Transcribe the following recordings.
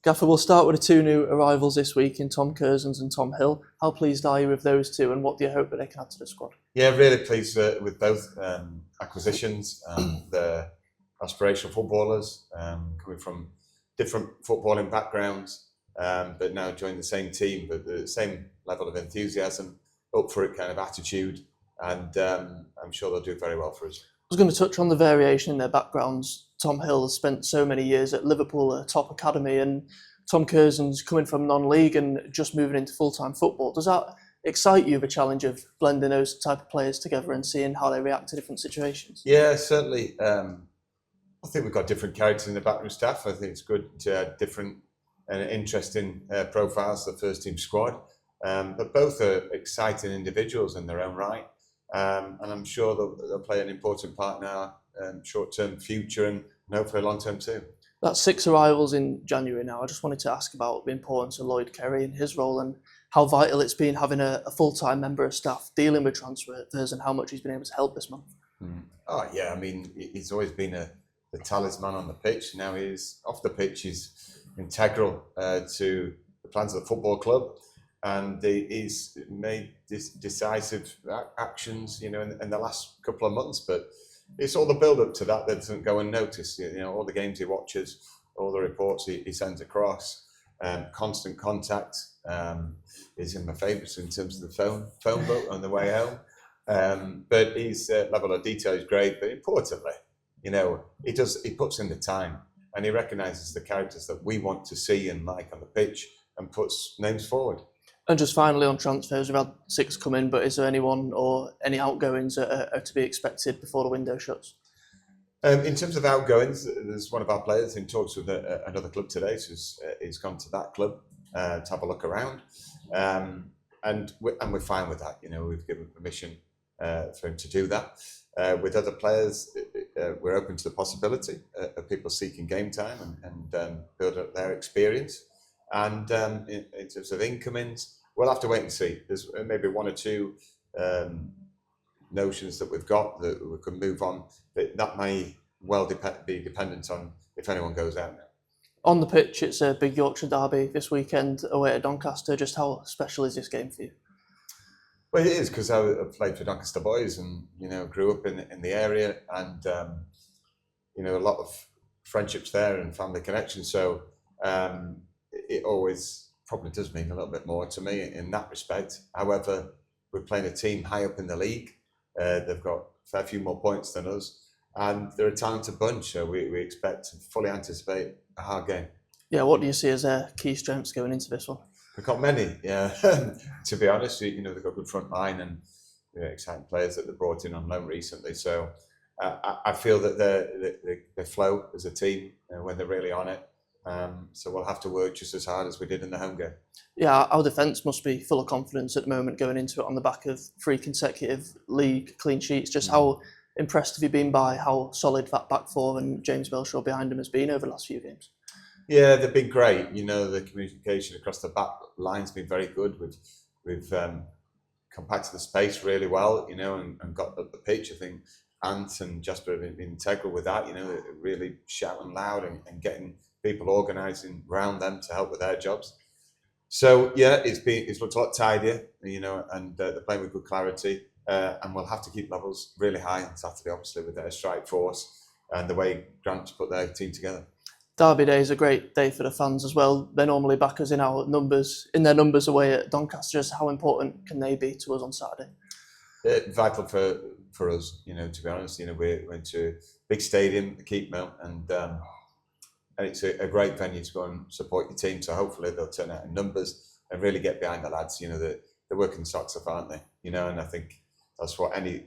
Gaffer, we'll start with the two new arrivals this week in Tom Curzons and Tom Hill. How pleased are you with those two, and what do you hope that they can add to the squad? Yeah, really pleased with both acquisitions. They're aspirational footballers coming from different footballing backgrounds, but now join the same team, but the same level of enthusiasm, up for it kind of attitude, and I'm sure they'll do very well for us. I was going to touch on the variation in their backgrounds. Tom Hill has spent so many years at Liverpool, a top academy, and Tom Curzon's coming from non-league and just moving into full-time football. Does that excite you, the challenge of blending those type of players together and seeing how they react to different situations? Yeah, certainly. I think we've got different characters in the backroom staff. I think it's good to have different and interesting profiles to the first team squad. But both are exciting individuals in their own right. And I'm sure they'll play an important part in our short-term future and hopefully long-term too. That's 6 arrivals in January now. I just wanted to ask about the importance of Lloyd Kerry and his role and how vital it's been having a full-time member of staff dealing with transfers and how much he's been able to help this month. Oh yeah, I mean, he's always been the talisman on the pitch. Now he's off the pitch, he's integral to the plans of the football club. And he's made decisive actions, in the last couple of months. But it's all the build-up to that doesn't go unnoticed. All the games he watches, all the reports he sends across, constant contact is in my favourites in terms of the phone book on the way home. But his level of detail is great. But importantly, he puts in the time and he recognises the characters that we want to see and like on the pitch and puts names forward. And just finally on transfers, we've had 6 come in, but is there anyone or any outgoings that are to be expected before the window shuts? In terms of outgoings, there's one of our players in talks with another club today, so he's gone to that club to have a look around, and we're fine with that. We've given permission for him to do that. With other players, we're open to the possibility of people seeking game time and build up their experience. And in terms of incomings, we'll have to wait and see. There's maybe 1 or 2 notions that we've got that we can move on. That may well be dependent on if anyone goes out now. On the pitch, it's a big Yorkshire Derby this weekend away at Doncaster. Just how special is this game for you? Well, it is because I played for Doncaster Boys and grew up in the area and a lot of friendships there and family connections. So it always probably does mean a little bit more to me in that respect. However, we're playing a team high up in the league. They've got a fair few more points than us, and they're a talented bunch. So we expect to fully anticipate a hard game. Yeah, what do you see as their key strengths going into this one? We've got many, yeah. To be honest, they've got a good front line and exciting players that they brought in on loan recently. So I feel that they flow as a team when they're really on it. So we'll have to work just as hard as we did in the home game. Yeah, our defence must be full of confidence at the moment going into it on the back of 3 consecutive league clean sheets. Just how impressed have you been by how solid that back 4 and James Belshaw behind him has been over the last few games? Yeah, they've been great. The communication across the back line's been very good. We've compacted the space really well, and got up the pitch. I think Ant and Jasper have been integral with that, really shouting loud and getting people organising around them to help with their jobs. So yeah, it's looked a lot tidier, and they're playing with good clarity. And we'll have to keep levels really high on Saturday, obviously, with their strike force and the way Grant's put their team together. Derby Day is a great day for the fans as well. They normally back us in their numbers away at Doncaster. Just how important can they be to us on Saturday? Vital for us, to be honest. We went to a big stadium, the Keep Mill, and it's a great venue to go and support your team. So hopefully they'll turn out in numbers and really get behind the lads. They're working socks off, aren't they? And I think that's what any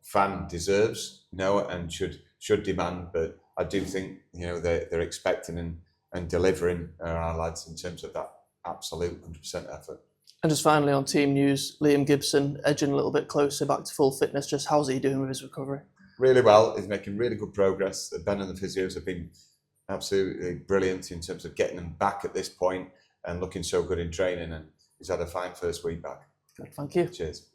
fan deserves, and should demand. But I do think they're expecting and delivering our lads in terms of that absolute 100% effort. And just finally on team news, Liam Gibson edging a little bit closer back to full fitness. Just how's he doing with his recovery? Really well. He's making really good progress. Ben and the physios have been absolutely brilliant in terms of getting him back at this point and looking so good in training. And he's had a fine first week back. Good, thank you. Cheers.